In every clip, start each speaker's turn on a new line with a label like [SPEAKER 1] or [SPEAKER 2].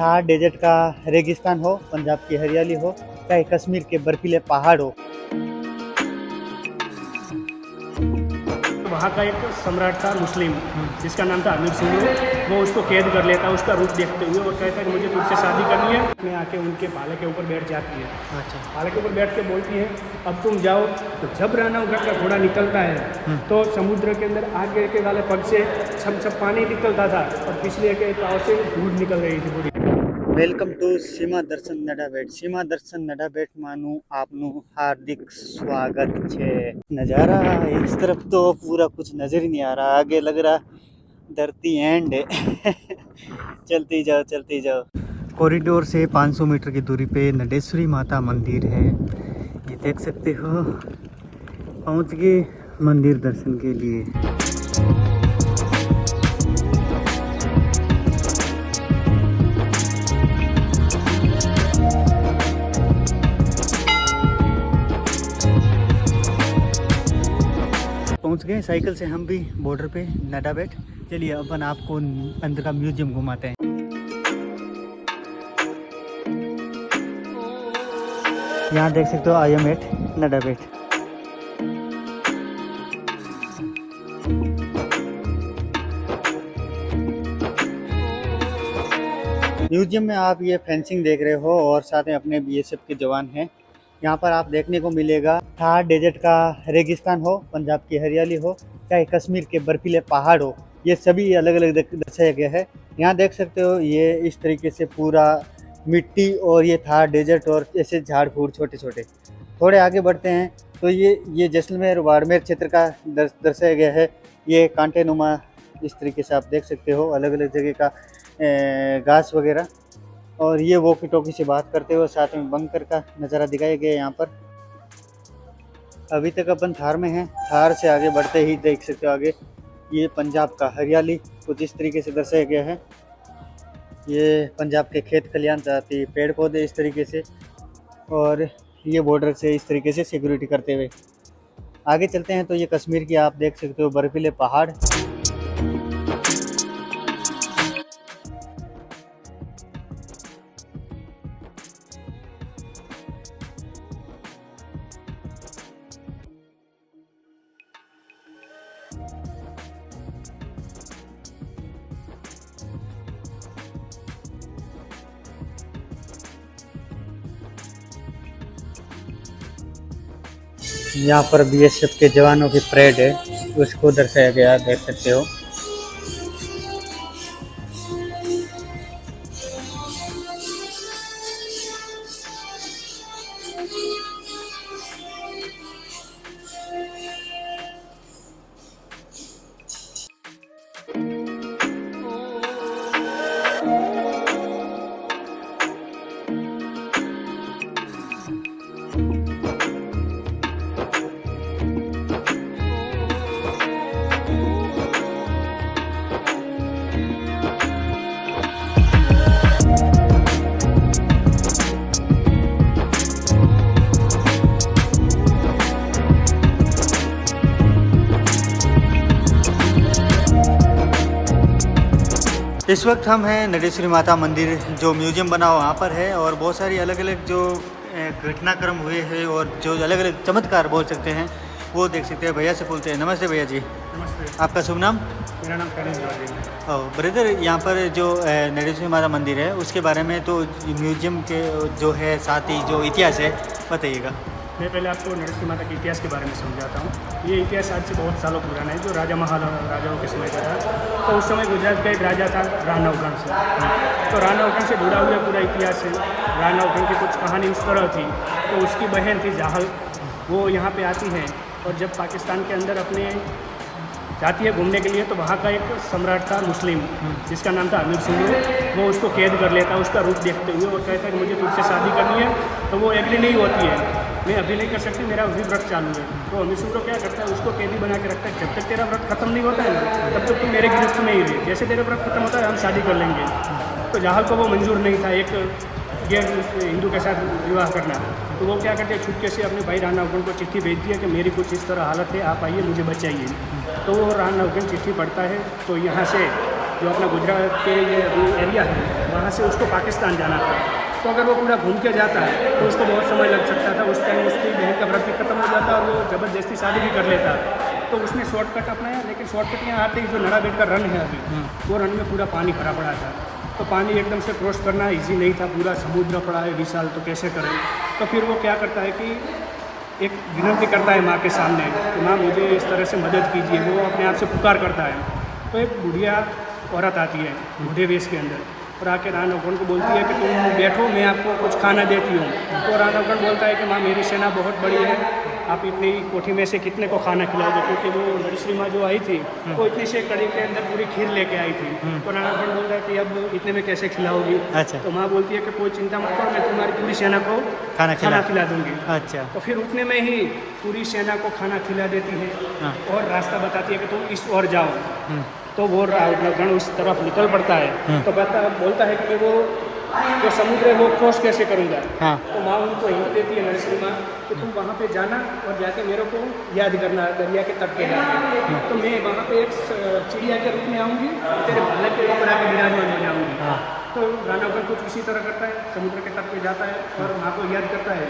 [SPEAKER 1] Thar desert का रेगिस्तान हो, पंजाब की हरियाली हो, चाहे कश्मीर के बर्फीले पहाड़ हो।
[SPEAKER 2] वहाँ का एक सम्राट था मुस्लिम, जिसका नाम था अमीर सिंह। वो उसको कैद कर लेता है उसका रूप देखते हुए और कहता है कि मुझे तुझसे शादी करनी है। मैं आके उनके भाले के ऊपर बैठ जाती है।
[SPEAKER 1] अच्छा।
[SPEAKER 2] भाले के ऊपर बैठ के बोलती है अब तुम जाओ। तो जब रानावगढ़ का घोड़ा निकलता है तो समुद्र के अंदर आगे के वाले पग से छम छम पानी निकलता था और पिछले के पाँव से धूल निकल रही थी पूरी।
[SPEAKER 1] વેલકમ ટુ સીમા દર્શન નડાબેટ। સીમા દર્શન નડાબેટમાંનું આપનું હાર્दिक स्वागत છે। नज़ारा इस तरफ तो पूरा कुछ नज़र ही नहीं आ रहा, आगे लग रहा धरती एंड है। चलती जाओ। कॉरिडोर से 500 मीटर की दूरी पे नडेश्वरी माता मंदिर है, ये देख सकते हो। पहुंच गए मंदिर दर्शन के लिए। पहुंच गए साइकिल से हम भी बॉर्डर पे नडाबेट। चलिए अपन आपको अंदर का म्यूजियम घुमाते हैं। यहाँ देख सकते हो I am at Nadabet. Museum में आप ये फेंसिंग देख रहे हो और साथ में अपने बीएसएफ के जवान हैं। यहाँ पर आप देखने को मिलेगा थार डेजर्ट का रेगिस्तान हो, पंजाब की हरियाली हो, चाहे कश्मीर के बर्फीले पहाड़ हो, ये सभी अलग अलग दर्शाया गया है। यहाँ देख सकते हो ये इस तरीके से पूरा मिट्टी और ये थार डेजर्ट और ऐसे झाड़ फूड़ छोटे छोटे। थोड़े आगे बढ़ते हैं तो ये जैसलमेर बाड़मेर क्षेत्र का दर्शाया गया है। ये कांटे नुमा इस तरीके से आप देख सकते हो, अलग अलग जगह का घास वगैरह। और ये वॉकी टॉकी से बात करते हुए साथ में बंकर का नज़ारा दिखाया गया है यहाँ पर। अभी तक अपन थार में हैं, थार से आगे बढ़ते ही देख सकते हो आगे ये पंजाब का हरियाली कुछ इस तरीके से दर्शाया गया है। ये पंजाब के खेत खलियान जाती पेड़ पौधे इस तरीके से, और ये बॉर्डर से इस तरीके से सिक्योरिटी करते हुए आगे चलते हैं तो ये कश्मीर की आप देख सकते हो बर्फीले पहाड़। यहाँ पर बीएसएफ के जवानों की परेड है, उसको दर्शाया गया देख सकते हो। इस वक्त हम हैं नडेश्वरी माता मंदिर, जो म्यूजियम बना हुआ वहाँ पर है, और बहुत सारी अलग अलग जो घटनाक्रम हुए हैं और जो अलग अलग चमत्कार बोल सकते हैं वो देख सकते हैं। भैया से बोलते हैं। नमस्ते भैया जी।
[SPEAKER 2] नमस्ते।
[SPEAKER 1] आपका शुभ नाम?
[SPEAKER 2] मेरा नाम कनिष्क तिवारी है।
[SPEAKER 1] ओह ब्रदर, यहाँ पर जो नडेश्वरी माता मंदिर है उसके बारे में तो म्यूजियम के जो है साथ ही जो इतिहास है बताइएगा।
[SPEAKER 2] मैं पहले आपको नडेश्वरी माता के इतिहास के बारे में समझाता हूँ। ये इतिहास आज से बहुत सालों पुराना है, जो राजा महाराजाओं के समय का था। तो उस समय गुजरात का एक राजा था रानावगढ़ से। तो रानावगढ़ से जुड़ा हुआ पूरा इतिहास है। रानावगढ़ की कुछ कहानी इस तरह थी। तो उसकी बहन थी जाहल, वो यहाँ पे आती है और जब पाकिस्तान के अंदर अपने जाती है घूमने के लिए, तो वहाँ का एक सम्राट था मुस्लिम, जिसका नाम था अमीर सिंह। वो उसको कैद कर लेता है उसका रूप देखते हुए और कहता है कि मुझे तुझसे शादी करनी है। तो वो एग्री नहीं होती है, मैं अभी नहीं कर सकती, मेरा अभी व्रत चालू है। तो अमीर सिंह क्या करता है, उसको कैदी बना के रखता है। जब तक तेरा व्रत खत्म नहीं होता है ना, तब तक तुम मेरे गिरफ्त में ही रहे। जैसे तेरा व्रत खत्म होता है हम शादी कर लेंगे। तो जाहल को वो मंजूर नहीं था एक गैर हिंदू के साथ विवाह करना। तो वो क्या करते हैं, छुटके से अपने भाई रानावगढ़ को चिट्ठी भेज दिया कि मेरी कुछ इस तरह हालत है, आप आइए मुझे बचाइए। तो वो रानावगढ़ चिट्ठी पढ़ता है। तो यहाँ से जो अपना गुजरात के ये एरिया है वहाँ से उसको पाकिस्तान जाना था। तो अगर वो पूरा घूम के जाता तो उसको बहुत समय लग सकता था। उस टाइम उसकी बहन का व्रत भी खत्म हो जाता और वो ज़बरदस्ती शादी भी कर लेता। तो उसने शॉर्टकट अपनाया, लेकिन शॉर्टकट यहाँ आते ही जो नड़ाबेट का रन है अभी, वो रन में पूरा पानी भरा पड़ा था। तो पानी एकदम से क्रॉस करना ईजी नहीं था, पूरा समुद्र पड़ा है विशाल, तो कैसे करें। तो फिर वो क्या करता है कि एक विनती करता है माँ के सामने कि माँ मुझे इस तरह से मदद कीजिए। वो अपने आप से पुकार करता है। तो एक बुढ़िया औरत आती है बूढ़े वेश के अंदर और आके राणा उपकरण को बोलती है कि तुम बैठो, मैं आपको कुछ खाना देती हूँ। तो राणा उपकरण बोलता है कि माँ मेरी सेना बहुत बड़ी है, आप इतनी कोठी में से कितने को खाना खिलाओगे, क्योंकि वो नरसिम्हा माँ जो आई थी वो इतनी से कड़ी के अंदर पूरी खीर लेके आई थी। तो राणा उपकरण बोलता है कि अब इतने में कैसे खिलाओगी।
[SPEAKER 1] अच्छा।
[SPEAKER 2] तो माँ बोलती है कि कोई चिंता मत करो, मैं तुम्हारी पूरी सेना को खाना खिला दूंगी।
[SPEAKER 1] अच्छा।
[SPEAKER 2] तो फिर उतने में ही पूरी सेना को खाना खिला देती है और रास्ता बताती है कि तुम इस ओर जाओ। तो वो गण उस तरफ निकल पड़ता है। तो बोलता है कि मैं वो जो समुद्र है वो क्रॉस कैसे करूँगा।
[SPEAKER 1] हाँ।
[SPEAKER 2] तो माँ उनको हिम्मत देती है नरसिम्हा माँ कि तुम वहाँ पे जाना और जाके मेरे को याद करना दरिया के तट पे जाके। तो मैं वहाँ पे एक चिड़िया के रूप में आऊँगी, तेरे भाले के ऊपर आके विराजमान हो जाऊँगी। तो राणा उपकरण कुछ इसी तरह करता है, समुद्र के तट पे जाता है और माँ को याद करता है।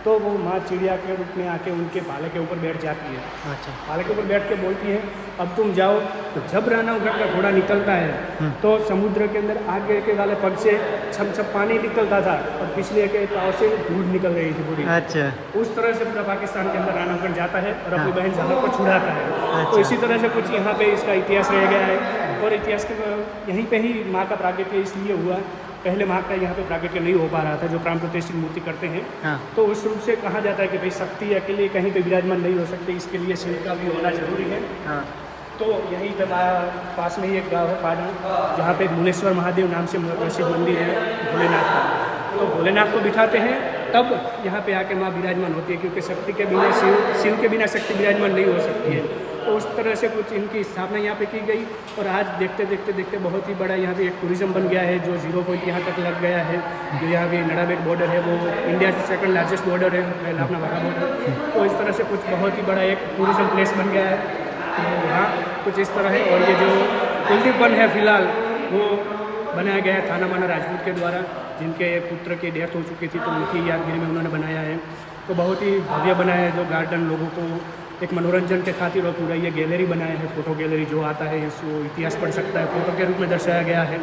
[SPEAKER 2] तो वो माँ चिड़िया के रूप में आके उनके भाले के ऊपर बैठ जाती है।
[SPEAKER 1] अच्छा।
[SPEAKER 2] भाले के ऊपर बैठ के बोलती है अब तुम जाओ। तो जब राणा उपकरण का घोड़ा निकलता है तो समुद्र के अंदर आगे के वाले पग से छम छम पानी निकलता था और पिछले के पाँव से धूल निकल रही थी पूरी।
[SPEAKER 1] अच्छा।
[SPEAKER 2] उस तरह से पूरा पाकिस्तान के अंदर राणा उपकरण जाता है और अपनी बहन जहाँ को छुड़ाता है। तो इसी तरह से कुछ यहाँ पे इसका इतिहास रह गया है। और इतिहास के यहीं पे ही माँ का प्रागट्य इसलिए हुआ, पहले माँ का यहाँ पे प्रागट्य नहीं हो पा रहा था, जो प्राण प्रतिष्ठित मूर्ति करते हैं। तो उस रूप से कहा जाता है कि भाई शक्ति अकेले कहीं पे विराजमान नहीं हो सकती, इसके लिए शिव का भी होना जरूरी है। तो यहीं पे पास में ही एक गाँव है पाडा, जहाँ पे मुनेश्वर महादेव नाम से प्रसिद्ध मंदिर है भोलेनाथ का। तो भोलेनाथ को बिठाते हैं तब यहाँ पे आके माँ विराजमान होती है, क्योंकि शक्ति के बिना शिव के बिना शक्ति विराजमान नहीं हो सकती है। तो उस तरह से कुछ इनकी स्थापना यहाँ पे की गई और आज देखते देखते बहुत ही बड़ा यहाँ पे एक टूरिज़्म बन गया है, जो 0 पॉइंट यहाँ तक लग गया है। जो यहाँ पे नड़ाबेट बॉर्डर है वो इंडिया से सेकंड लार्जेस्ट बॉर्डर है, पहला अपना वाघा बॉर्डर। तो इस तरह से कुछ बहुत ही बड़ा एक टूरिज़्म प्लेस बन गया है। तो वहाँ कुछ इस तरह है। और ये जो कुलदीप वन है फिलहाल वो बनाया गया है थाना माना राजपूत के द्वारा, जिनके पुत्र की डेथ हो चुकी थी, तो उनकी यादगिरी में उन्होंने बनाया है। तो बहुत ही भव्य बनाया है, जो गार्डन लोगों को एक मनोरंजन के खातिर और पूरा ये गैलरी बनाया है, फ़ोटो गैलरी। जो आता है इसको इतिहास पढ़ सकता है, फ़ोटो के रूप में दर्शाया गया है।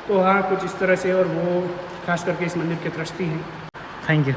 [SPEAKER 2] तो हाँ कुछ इस तरह से, और वो खास करके इस मंदिर के ट्रस्टी हैं।
[SPEAKER 1] Thank you.